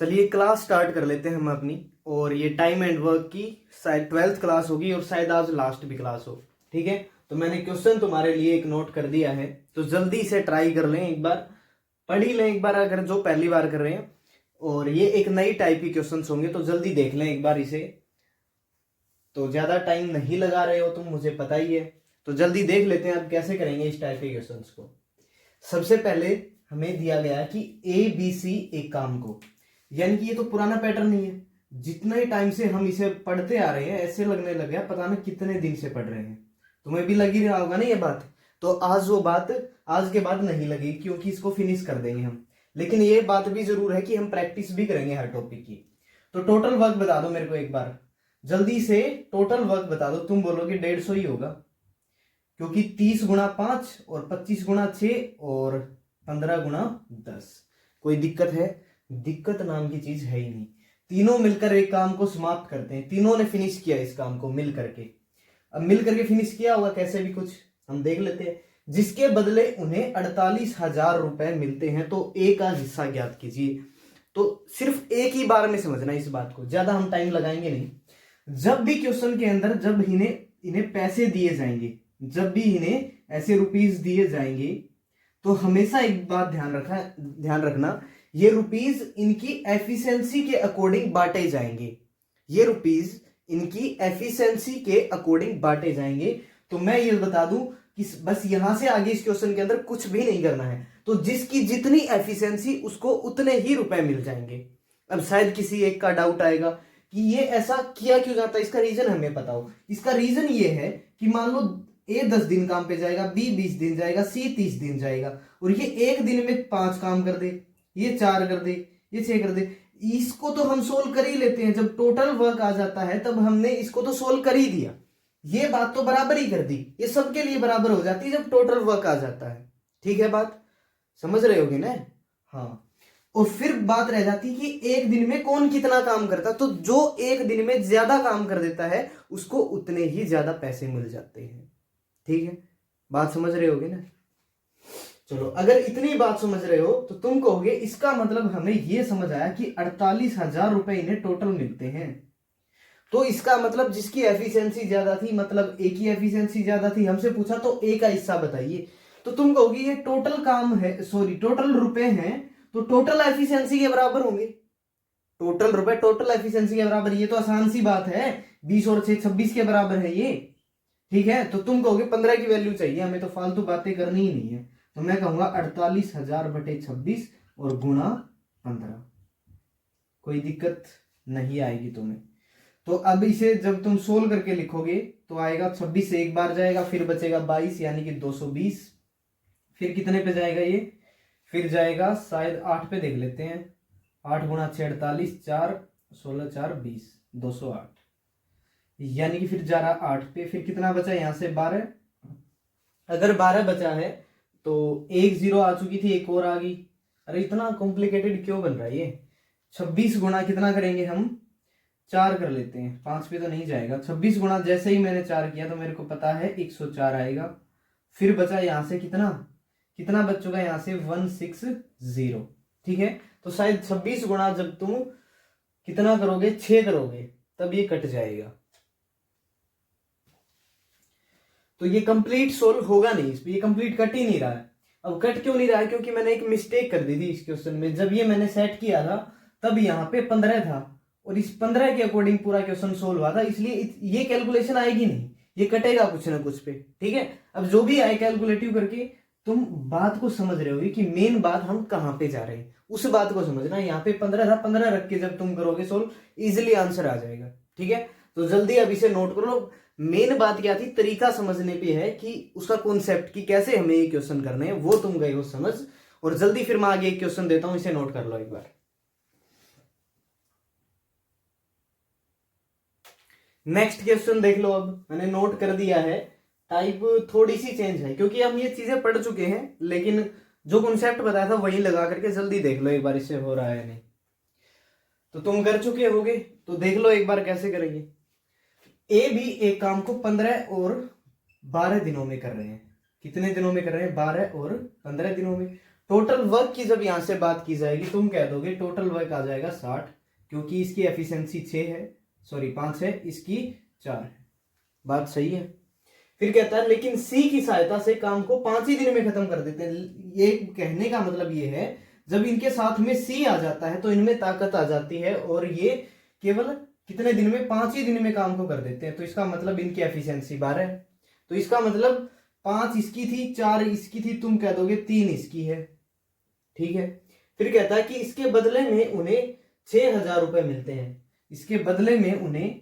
चलिए class start कर लेते हैं हम अपनी। और ये टाइम एंड वर्क की शायद 12th क्लास होगी और शायद आज लास्ट भी क्लास हो। ठीक है, तो मैंने क्वेश्चन तुम्हारे लिए एक नोट कर दिया है, तो जल्दी से ट्राई कर लें एक बार, पढ़ ही लें एक बार अगर जो पहली बार कर रहे हैं। और ये एक नई टाइप के क्वेश्चन होंगे, तो जल्दी देख लें एक बार इसे। तो ज्यादा टाइम नहीं लगा रहे हो तुम, मुझे पता ही है। तो जल्दी देख लेते हैं अब कैसे करेंगे इस टाइप के क्वेश्चंस को। सबसे पहले हमें दिया गया कि ए बी सी एक काम को, यानी कि ये तो पुराना पैटर्न ही है। जितने टाइम से हम इसे पढ़ते आ रहे हैं ऐसे लगने लग गया पता नहीं कितने दिन से पढ़ रहे हैं। तुम्हें भी लग ही रहा होगा ना ये बात। तो आज वो बात आज के बाद नहीं लगी, क्योंकि इसको फिनिश कर देंगे हम। लेकिन ये बात भी जरूर है कि हम प्रैक्टिस भी करेंगे हर टॉपिक की। तो टोटल वर्क बता दो मेरे को एक बार, जल्दी से टोटल वर्क बता दो। तुम बोलोगे 150 ही होगा, क्योंकि 30 गुणा 5 और 25 गुणा 6 और 15 गुणा 10। कोई दिक्कत है? दिक्कत नाम की चीज है ही नहीं। तीनों मिलकर एक काम को समाप्त करते हैं, तीनों ने फिनिश किया इस काम को मिल करके। अब मिल करके फिनिश किया होगा कैसे भी कुछ हम देख लेते हैं। जिसके बदले उन्हें 48,000 रुपए मिलते हैं, तो ए का हिस्सा ज्ञात कीजिए। तो सिर्फ एक ही बार में समझना इस बात को, ज्यादा हम टाइम लगाएंगे नहीं। जब भी क्वेश्चन के अंदर जब इन्हें पैसे दिए जाएंगे, जब भी इन्हें ऐसे रुपीस दिए जाएंगे, तो हमेशा एक बात ध्यान रखना, ये रुपीस इनकी एफिशिएंसी के अकॉर्डिंग बांटे जाएंगे। ये रुपीस इनकी एफिशिएंसी के अकॉर्डिंग बांटे जाएंगे। तो मैं ये बता दूं कि बस यहां से आगे इस क्वेश्चन के अंदर कुछ भी नहीं करना है। तो जिसकी जितनी एफिशिएंसी उसको उतने ही रुपए मिल जाएंगे। अब शायद किसी एक का डाउट आएगा कि ये ऐसा किया क्यों जाता है, इसका रीजन हमें पता हो। इसका रीजन ये है कि मान लो ए 10 दिन काम पे जाएगा, बी 20 दिन जाएगा, सी 30 दिन जाएगा, और ये एक दिन में 5 काम कर दे, ये 4 कर दे, ये 6 कर दे। इसको तो हम सोल्व कर ही लेते हैं, जब टोटल वर्क आ जाता है तब हमने इसको तो सोल्व कर ही दिया। ये बात तो बराबर ही कर दी, ये सबके लिए बराबर हो जाती है जब टोटल वर्क आ जाता है। ठीक है, बात समझ रहे होगे ना? हाँ। और फिर बात रह जाती है कि एक दिन में कौन कितना काम करता, तो जो एक दिन में ज्यादा काम कर देता है उसको उतने ही ज्यादा पैसे मिल जाते हैं। ठीक है, बात समझ रहे होगे ना? चलो, अगर इतनी बात समझ रहे हो तो तुम कहोगे इसका मतलब हमें यह समझ आया कि 48,000 रुपए इन्हें टोटल मिलते हैं। तो इसका मतलब जिसकी एफिशिएंसी ज्यादा थी, मतलब ए की एफिशिएंसी ज्यादा थी, हमसे पूछा तो ए का हिस्सा बताइए। तो तुम कहोगे ये टोटल काम है, सॉरी टोटल रुपए हैं, तो टोटल एफिशिएंसी के बराबर होंगे। टोटल रुपए टोटल एफिशिएंसी के बराबर, ये तो आसान सी बात है। 20 और 6 26 के बराबर है ये। ठीक है, तो तुम कहोगे 15 की वैल्यू चाहिए हमें, तो फालतू बातें करनी ही नहीं है। तो मैं कहूंगा 48,000 बटे 26 और गुणा 15। कोई दिक्कत नहीं आएगी तुम्हें। तो अब इसे जब तुम सोल्व करके लिखोगे तो आएगा 26 से एक बार जाएगा, फिर बचेगा 22 यानी कि 220। फिर कितने पे जाएगा ये? फिर जाएगा शायद 8 पे, देख लेते हैं। 8 गुणा 6 48, 4 16 4 20, 208। यानी कि फिर जा रहा 8 पे, फिर कितना बचा यहां से 12। अगर 12 बचा है तो एक जीरो आ चुकी थी, एक और आ गई। अरे इतना कॉम्प्लिकेटेड क्यों बन रहा है ये? 26 गुणा कितना करेंगे हम? 4 कर लेते हैं, 5 पे तो नहीं जाएगा। 26 गुणा जैसे ही मैंने 4 किया तो मेरे को पता है 104 आएगा। फिर बचा यहां से कितना कितना बच चुका है यहां से 160। ठीक है, तो शायद 26 गुणा जब तुम कितना करोगे, 6 करोगे, तब ये कट जाएगा। तो ये कंप्लीट सोल्व होगा नहीं, इस पे ये कंप्लीट कट ही नहीं रहा है। अब कट क्यों नहीं रहा है? क्योंकि मैंने एक मिस्टेक कर दी थी इस क्वेश्चन में। जब ये मैंने सेट किया था तब यहाँ पे 15 था, और इस 15 के अकॉर्डिंग पूरा क्वेश्चन सोल्व हुआ था, इसलिए ये कैलकुलेशन आएगी नहीं, ये कटेगा कुछ ना कुछ पे। ठीक है, अब जो भी आए कैलकुलेटिव करके, तुम बात को समझ रहे होगे कि मेन बात हम कहाँ पे जा रहे हैं, उस बात को समझना। यहाँ पे 15 था, 15 रख के जब तुम करोगे सोल्व, इजिली आंसर आ जाएगा। ठीक है, तो जल्दी अब इसे नोट कर लो। मेन बात क्या थी, तरीका समझने पे है कि उसका कॉन्सेप्ट की कैसे हमें ये क्वेश्चन करने हैं, वो तुम गए हो समझ। और जल्दी फिर मैं आगे एक क्वेश्चन देता हूं, इसे नोट कर लो एक बार। नेक्स्ट क्वेश्चन देख लो, अब मैंने नोट कर दिया है। टाइप थोड़ी सी चेंज है क्योंकि हम ये चीजें पढ़ चुके हैं, लेकिन जो कॉन्सेप्ट बताया था वही लगा करके जल्दी देख लो एक बार इससे हो रहा है नहीं। तो तुम कर चुके होगे, तो देख लो एक बार कैसे करेंगे। ए भी एक काम को 15 और 12 दिनों में कर रहे हैं। कितने दिनों में कर रहे हैं? 12 और 15 दिनों में। टोटल वर्क की जब यहां से बात की जाएगी तुम कह दोगे टोटल वर्क आ जाएगा 60, क्योंकि इसकी एफिशिएंसी 6 है, सॉरी 5 है, इसकी 4 है। बात सही है। फिर कहता है लेकिन सी की सहायता से काम को 5 ही दिन में खत्म कर देते हैं। ये कहने का मतलब ये है जब इनके साथ में सी आ जाता है तो इनमें ताकत आ जाती है और ये केवल कितने दिन में, 5 ही दिन में काम को कर देते हैं। तो इसका मतलब इनकी एफिशिएंसी 12 है। तो इसका मतलब 5 इसकी थी, 4 इसकी थी, तुम कह दोगे 3 इसकी है। ठीक है। फिर कहता है कि इसके बदले में उन्हें 6,000 रुपए मिलते हैं। इसके बदले में उन्हें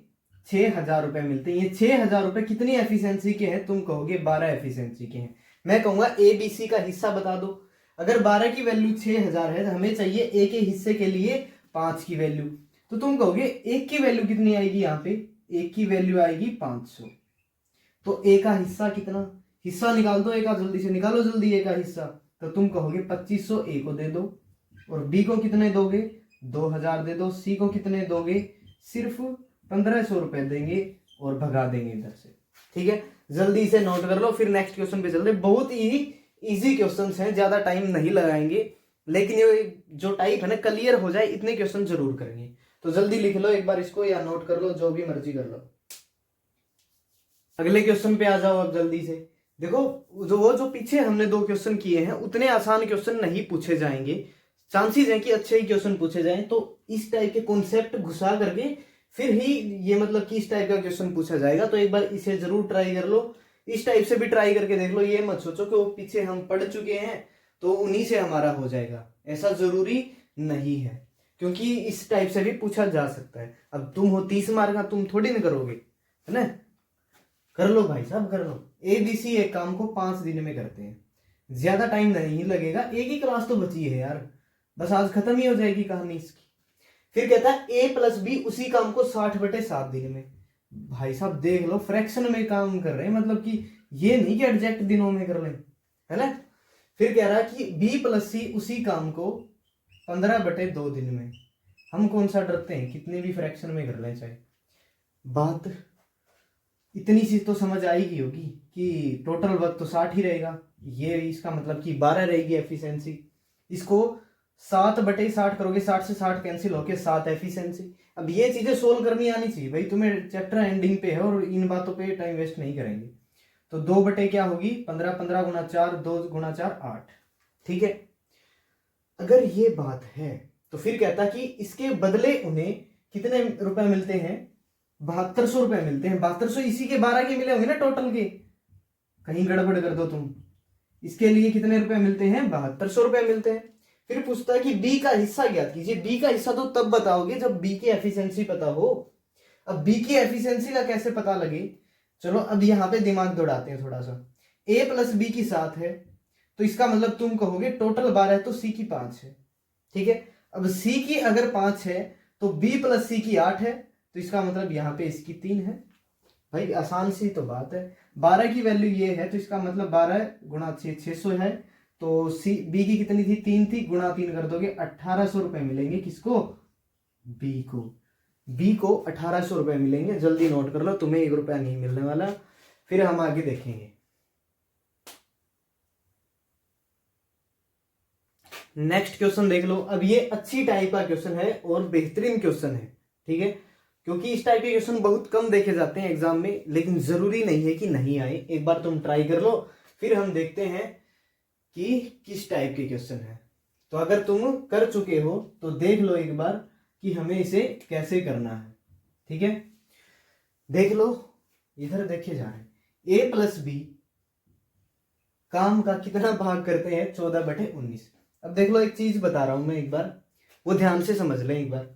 6,000 रुपए मिलते हैं। ये 6,000 रुपए कितनी एफिशिएंसी के हैं? तुम कहोगे 12 एफिशिएंसी के हैं। मैं कहूंगा ए बी सी का हिस्सा बता दो। अगर 12 की वैल्यू 6,000 है तो हमें चाहिए ए के हिस्से के लिए 5 की वैल्यू। तो तुम कहोगे एक की वैल्यू कितनी आएगी? यहाँ पे एक की वैल्यू आएगी 500। तो ए का हिस्सा कितना? हिस्सा निकाल दो ए का, जल्दी से निकालो, जल्दी ए का हिस्सा। तो तुम कहोगे 2500 ए को दे दो, और बी को कितने दोगे? 2,000 दे दो। सी को कितने दोगे? सिर्फ 1,500 रुपए देंगे और भगा देंगे इधर से। ठीक है, जल्दी से नोट कर लो, फिर नेक्स्ट क्वेश्चन पे चलते। बहुत ही इजी क्वेश्चंस हैं, ज्यादा टाइम नहीं लगाएंगे, लेकिन ये जो टाइप है ना क्लियर हो जाए इतने क्वेश्चन जरूर करेंगे। तो जल्दी लिख लो एक बार इसको, या नोट कर लो, जो भी मर्जी कर लो। अगले क्वेश्चन पे आ जाओ अब जल्दी से। देखो जो पीछे हमने 2 क्वेश्चन किए हैं उतने आसान क्वेश्चन नहीं पूछे जाएंगे, चांसेस है कि अच्छे ही क्वेश्चन पूछे जाएं। तो इस टाइप के कॉन्सेप्ट घुसा करके फिर ही ये मतलब कि इस टाइप का क्वेश्चन पूछा जाएगा। तो एक बार इसे जरूर ट्राई कर लो, इस टाइप से भी ट्राई करके देख लो। ये मत सोचो कि वो पीछे हम पढ़ चुके हैं तो उन्हीं से हमारा हो जाएगा, ऐसा जरूरी नहीं है, क्योंकि इस टाइप से भी पूछा जा सकता है। अब तुम हो 30 मार्क का, तुम थोड़ी ना करोगे, है ना? कर लो भाई साहब, कर लो। ए बी सी एक काम को 5 दिन में करते हैं, ज्यादा टाइम नहीं लगेगा। एक ही क्लास तो बची है यार, बस आज खत्म ही हो जाएगी कहानी इसकी। फिर कहता है ए प्लस बी उसी काम को 60/7 दिन में। भाई साहब देख लो, फ्रैक्शन में काम कर रहे हैं, मतलब कि ये नहीं कि एग्जैक्ट दिनों में कर ले, है ना? फिर कह रहा है कि बी प्लस सी उसी काम को 15/2 दिन में। हम कौन सा डरते हैं, कितने भी फ्रैक्शन में कर ले चाहे। बात इतनी सी तो समझ आएगी होगी कि टोटल वर्क तो 60 ही रहेगा, ये इसका मतलब कि 12 रहेगी एफिशिएंसी। इसको 7/60 करोगे, 60 से 60 कैंसिल होके 7 एफिशिएंसी। अब ये चीजें सोल्व करनी आनी चाहिए भाई, तुम्हें चैप्टर एंडिंग पे है और इन बातों पे टाइम वेस्ट नहीं करेंगे। तो 2 क्या होगी? 15, 15 गुना 4, 2 गुना 4 8। ठीक है, अगर ये बात है तो फिर कहता कि इसके बदले उन्हें कितने रुपए मिलते हैं? 7200 रुपए मिलते हैं। 7200 इसी के 12 के मिले होंगे ना टोटल के, कहीं गड़बड़ कर दो तुम। इसके लिए कितने रुपए मिलते हैं? 7200 रुपए मिलते हैं। फिर पूछता है कि बी का हिस्सा ज्ञात कीजिए। बी का हिस्सा तो तब बताओगे जब बी की एफिशिएंसी पता हो। अब बी की एफिशिएंसी का कैसे पता लगे? चलो अब यहां पे दिमाग दौड़ाते हैं थोड़ा सा। ए प्लस बी की 7 है, तो इसका मतलब तुम कहोगे टोटल 12 है तो सी की 5 है। ठीक है, अब सी की अगर 5 है तो बी प्लस सी की 8 है, तो इसका मतलब यहां पे इसकी 3 है। भाई आसान सी तो बात है। 12 की वैल्यू ये है तो इसका मतलब 12 गुणा 6 600 है। तो सी बी की कितनी थी? 3 थी, गुणा 3 कर दोगे 1800 रुपए मिलेंगे। किसको? बी को। बी को 1800 रुपए मिलेंगे। जल्दी नोट कर लो, तुम्हें 1 रुपया नहीं मिलने वाला। फिर हम आगे देखेंगे। नेक्स्ट क्वेश्चन देख लो। अब ये अच्छी टाइप का क्वेश्चन है और बेहतरीन क्वेश्चन है। ठीक है, क्योंकि इस टाइप के क्वेश्चन बहुत कम देखे जाते हैं एग्जाम में, लेकिन जरूरी नहीं है कि नहीं आए। एक बार तुम ट्राई कर लो, फिर हम देखते हैं कि किस टाइप के क्वेश्चन है। तो अगर तुम कर चुके हो तो देख लो एक बार कि हमें इसे कैसे करना है। ठीक है, देख लो, इधर देखे जा रहे। ए प्लस बी काम का कितना भाग करते हैं? 14/19। अब देख लो, एक चीज बता रहा हूं मैं, एक बार वो ध्यान से समझ लें। एक बार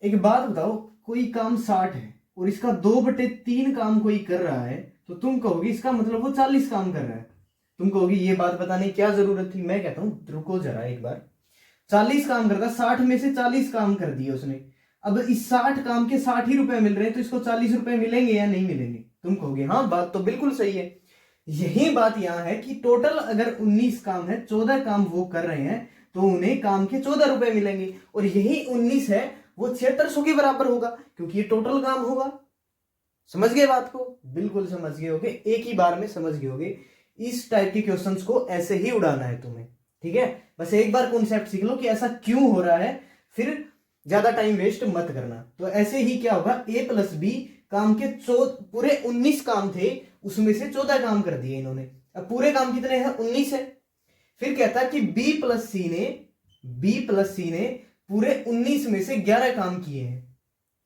एक बात बताओ, कोई काम 60 है और इसका 2/3 काम कोई कर रहा है, तो तुम कहोगे इसका मतलब वो 40 काम कर रहा है। तुम कहोगे ये बात बताने की क्या जरूरत थी? मैं कहता हूं रुको जरा एक बार। 40 काम करता, 60 में से 40 काम कर दिए उसने। अब इस 60 काम के 60 ही रुपए मिल रहे हैं, तो इसको 40 रुपए मिलेंगे या नहीं मिलेंगे? तुम कहोगे हाँ, बात तो बिल्कुल सही है। यही बात यहां है कि टोटल अगर 19 काम है, 14 काम वो कर रहे हैं, तो उन्हें काम के 14 रुपए मिलेंगे। और यही 19 है वो 7600 के बराबर होगा, क्योंकि ये टोटल काम होगा। समझ गए बात को? बिल्कुल समझ गए होगे, एक ही बार में समझ गए होगे। इस टाइप के क्वेश्चंस को ऐसे ही उड़ाना है तुम्हें। ठीक है, बस एक बार कॉन्सेप्ट सीख लो कि ऐसा क्यों हो रहा है, फिर ज्यादा टाइम वेस्ट मत करना। तो ऐसे ही क्या होगा, ए प्लस बी काम के पूरे 19 काम थे, उसमें से 14 काम कर दिए इन्होंने। अब पूरे काम कितने हैं, 19 है। फिर कहता है कि बी प्लस सी ने पूरे 19 में से 11 काम किए हैं,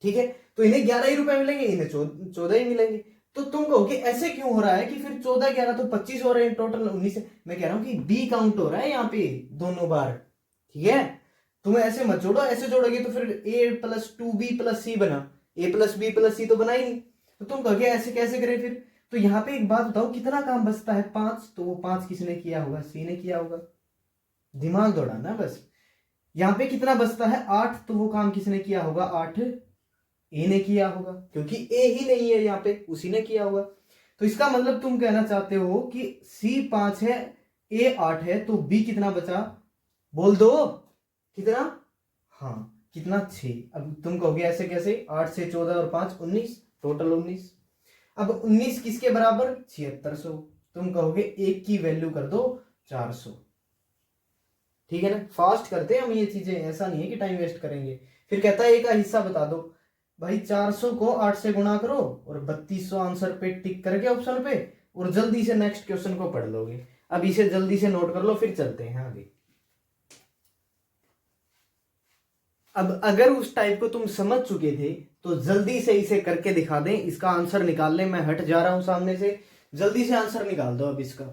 ठीक है। तो इन्हें 11 ही रुपए मिलेंगे, इन्हें 14 ही मिलेंगे। तो तुम कहोगे ऐसे क्यों हो रहा है कि फिर 14 11 तो 25 हो रहे हैं, टोटल 19 है। मैं कह रहा हूं कि बी काउंट हो रहा है यहाँ पे दोनों बार, ठीक है। तुम ऐसे मत जोड़ो, ऐसे जोड़ोगे तो फिर ए प्लस 2b प्लस सी बना, ए प्लस बी प्लस सी तो बना ही नहीं। तो तुम कहोगे ऐसे कैसे करें फिर। तो यहाँ पे एक बात बताओ, कितना काम बचता है, 5। तो वो 5 किसने किया होगा, सी ने किया होगा। दिमाग दौड़ाना बस। यहाँ पे कितना बचता है, 8। तो वो काम किसने किया होगा, 8 ए ने किया होगा, क्योंकि ए ही नहीं है यहाँ पे, उसी ने किया होगा। तो इसका मतलब तुम कहना चाहते हो कि सी 5 है, ए 8 है, तो बी कितना बचा, बोल दो कितना, हाँ कितना, 6। अब तुम कहोगे ऐसे कैसे, 8 से 14 और 5 19, टोटल 19। अब 19 किसके बराबर, 7600। तुम कहोगे एक की वैल्यू कर दो 400, ठीक है ना। फास्ट करते हैं हम ये चीजें, ऐसा नहीं है कि टाइम वेस्ट करेंगे। फिर कहता है ए का हिस्सा बता दो। भाई 400 को 8 से गुणा करो और 3200 आंसर पे टिक करके ऑप्शन पे, और जल्दी से नेक्स्ट क्वेश्चन को पढ़ लोगे। अब इसे जल्दी से नोट कर लो, फिर चलते हैं आगे। अब अगर उस टाइप को तुम समझ चुके थे तो जल्दी से इसे करके दिखा दें, इसका आंसर निकाल लें। मैं हट जा रहा हूं सामने से, जल्दी से आंसर निकाल दो अब इसका।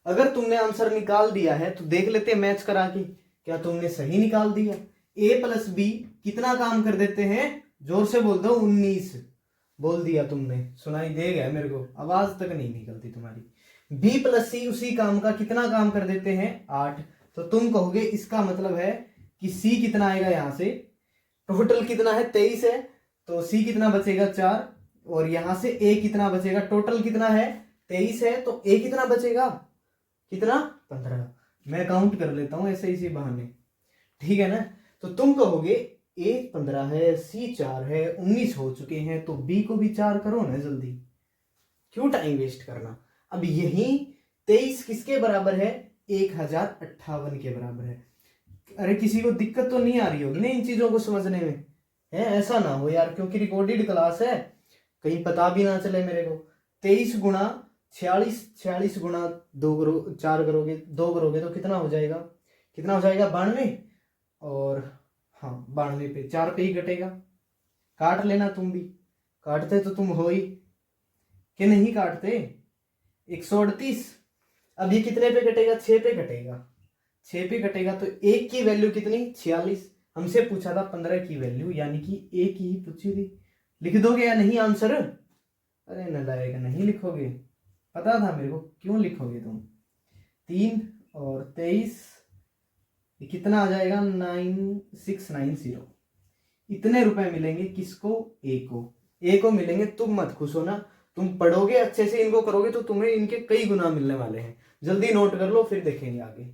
अगर तुमने आंसर निकाल दिया है तो देख लेते मैच करा के, क्या तुमने सही निकाल दिया। ए प्लस बी कितना काम कर देते हैं, जोर से बोल दो, 19 बोल दिया तुमने, सुनाई दे गया मेरे को, आवाज तक नहीं निकलती तुम्हारी। बी प्लस सी उसी काम का कितना काम कर देते हैं, 8। तो तुम कहोगे इसका मतलब है कि सी कितना आएगा, यहां से टोटल कितना है, 23 है, तो सी कितना बचेगा, 4। और यहां से ए कितना बचेगा, टोटल कितना है 23 है, तो ए कितना बचेगा, कितना, 15। मैं काउंट कर लेता हूं ऐसे इसी बहाने, ठीक है ना। तो तुम कहोगे ए 15 है, सी 4 है, 19 हो चुके हैं, तो बी को भी 4 करो ना जल्दी, क्यों टाइम वेस्ट करना। अब यही 23 किसके बराबर है, 1058 के बराबर है। अरे किसी को दिक्कत तो नहीं आ रही होगी ना इन चीजों को समझने में, है ऐसा ना हो यार, क्योंकि रिकॉर्डेड क्लास है, कहीं पता भी ना चले मेरे को। 23 गुणा 46, 46 गुणा 2 करो, 4 करोगे, 2 करोगे तो कितना हो जाएगा, 92। और हाँ 92 पे 4 पे ही कटेगा, काट लेना तुम भी, काटते तो तुम हो ही कि नहीं काटते, 138। अब ये कितने पे कटेगा, 6 पे कटेगा, 6 पे कटेगा, तो एक की वैल्यू कितनी, 46। हमसे पूछा था 15 की वैल्यू, यानी कि एक ही पूछी थी। लिख दोगे या नहीं आंसर, अरे नालायक नहीं लिखोगे, पता था मेरे को, क्यों लिखोगे तुम। 3 और 23 कितना आ जाएगा, 9690। इतने रुपए मिलेंगे किसको, ए को, ए को मिलेंगे। तुम मत खुश हो ना, तुम पढ़ोगे अच्छे से, इनको करोगे तो तुम्हें इनके कई गुना मिलने वाले हैं। जल्दी नोट कर लो, फिर देखेंगे आगे।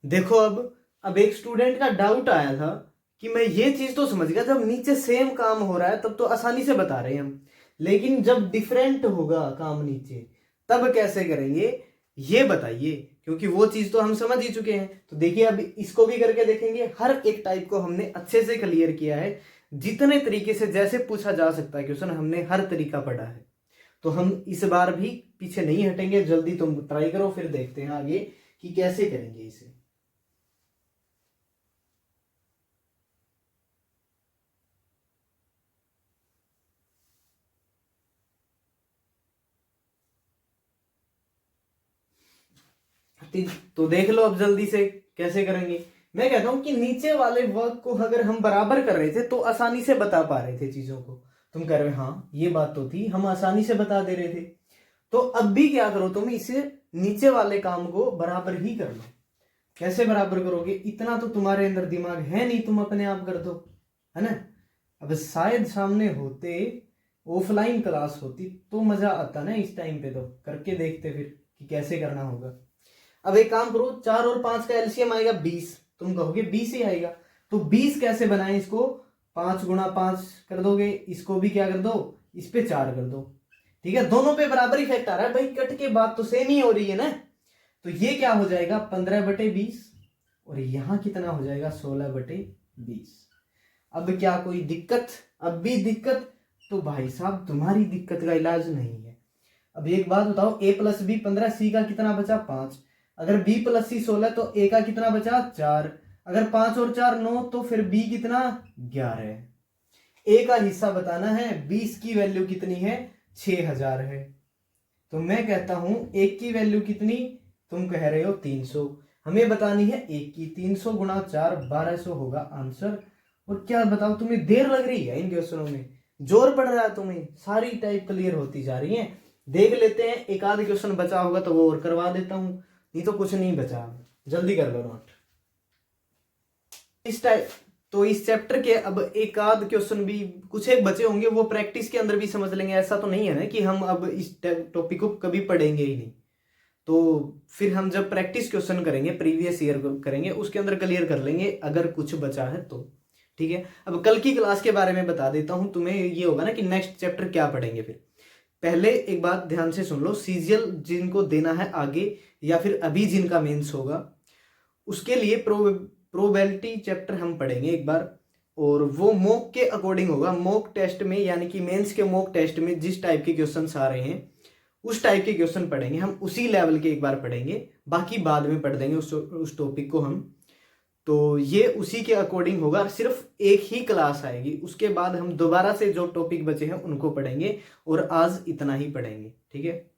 देखो अब एक स्टूडेंट का डाउट आया था कि मैं ये चीज तो समझ गया, जब नीचे सेम काम हो रहा है तब तो आसानी से बता रहे हैं हम, लेकिन जब डिफरेंट होगा काम नीचे तब कैसे करेंगे, ये बताइए, क्योंकि वो चीज तो हम समझ ही चुके हैं। तो देखिए अब इसको भी करके देखेंगे। हर एक टाइप को हमने अच्छे से क्लियर किया है, जितने तरीके से जैसे पूछा जा सकता है क्वेश्चन, हमने हर तरीका पढ़ा है। तो हम इस बार भी पीछे नहीं हटेंगे, जल्दी तुम ट्राई करो, फिर देखते हैं आगे कि कैसे करेंगे इसे। तो देख लो अब जल्दी से कैसे करेंगे। मैं कहता हूं कि नीचे वाले वर्क को अगर हम बराबर कर रहे थे तो आसानी से बता पा रहे थे चीजों को। तुम कह रहे हो हाँ ये बात तो थी, हम आसानी से बता दे रहे थे। तो अब भी क्या करो, तुम इसे नीचे वाले काम को बराबर ही कर लो। कैसे बराबर करोगे, इतना तो तुम्हारे अंदर दिमाग है नहीं, तुम अपने आप कर दो, है ना। अब शायद सामने होते, ऑफलाइन क्लास होती तो मजा आता ना, इस टाइम पे तो करके देखते फिर कि कैसे करना होगा। अब एक काम करो, 4 और 5 का एलसीएम आएगा 20। तुम कहोगे 20 ही आएगा, तो 20 कैसे बनाए, इसको 5 गुणा 5 कर दोगे, इसको भी क्या कर दो, इस पे 4 कर दो। ठीक है, दोनों पे बराबर इफेक्ट आ रहा है भाई, कट के बाद तो सेम ही हो रही है ना। तो ये क्या हो जाएगा 15/20 और यहां कितना हो जाएगा 16/20। अब क्या कोई दिक्कत? अब भी दिक्कत? तो भाई साहब तुम्हारी दिक्कत का इलाज नहीं है। अब एक बात बताओ, a + b 15, c का कितना बचा 5, अगर b + c 16 तो a का कितना बचा 4, अगर 5 और 4 9 तो फिर b कितना 11 है। a का हिस्सा बताना है, 20 की वैल्यू कितनी है 6000 है। तो मैं कहता हूं एक की वैल्यू कितनी, तुम कह रहे हो 300, हमें बतानी है एक की। 300 गुणा 4 1200 होगा आंसर। और क्या बताओ तुम्हें देर लग रही है इन क्वेश्चनों में, जोर पड़ रहा है तुम्हें, सारी टाइप क्लियर होती जा रही है। देख लेते हैं, एक आध क्वेश्चन बचा होगा तो वो और करवा देता हूं, नहीं तो कुछ नहीं बचा। जल्दी कर लो नोट इस टाइप। तो इस चैप्टर के अब एक आध क्वेश्चन भी कुछ एक बचे होंगे, वो प्रैक्टिस के अंदर भी समझ लेंगे। ऐसा तो नहीं है ना कि हम अब इस टॉपिक को कभी पढ़ेंगे ही नहीं। तो फिर हम जब प्रैक्टिस क्वेश्चन करेंगे, प्रीवियस ईयर करेंगे, उसके अंदर क्लियर कर लेंगे अगर कुछ बचा है तो। ठीक है, अब कल की क्लास के बारे में बता देता हूं तुम्हें। ये होगा ना कि नेक्स्ट चैप्टर क्या पढ़ेंगे। फिर पहले एक बात ध्यान से सुन लो, सीजीएल जिनको देना है आगे या फिर अभी जिनका मेंस होगा, उसके लिए प्रोबेबिलिटी चैप्टर हम पढ़ेंगे एक बार। और वो मॉक के अकॉर्डिंग होगा, मॉक टेस्ट में, यानी कि मेंस के मॉक टेस्ट में जिस टाइप के क्वेश्चंस आ रहे हैं उस टाइप के क्वेश्चन पढ़ेंगे हम, उसी लेवल के एक बार पढ़ेंगे, बाकी बाद में पढ़ देंगे उस टॉपिक को हम। तो ये उसी के अकॉर्डिंग होगा, सिर्फ एक ही क्लास आएगी, उसके बाद हम दोबारा से जो टॉपिक बचे हैं उनको पढ़ेंगे और आज इतना ही पढ़ेंगे। ठीक है।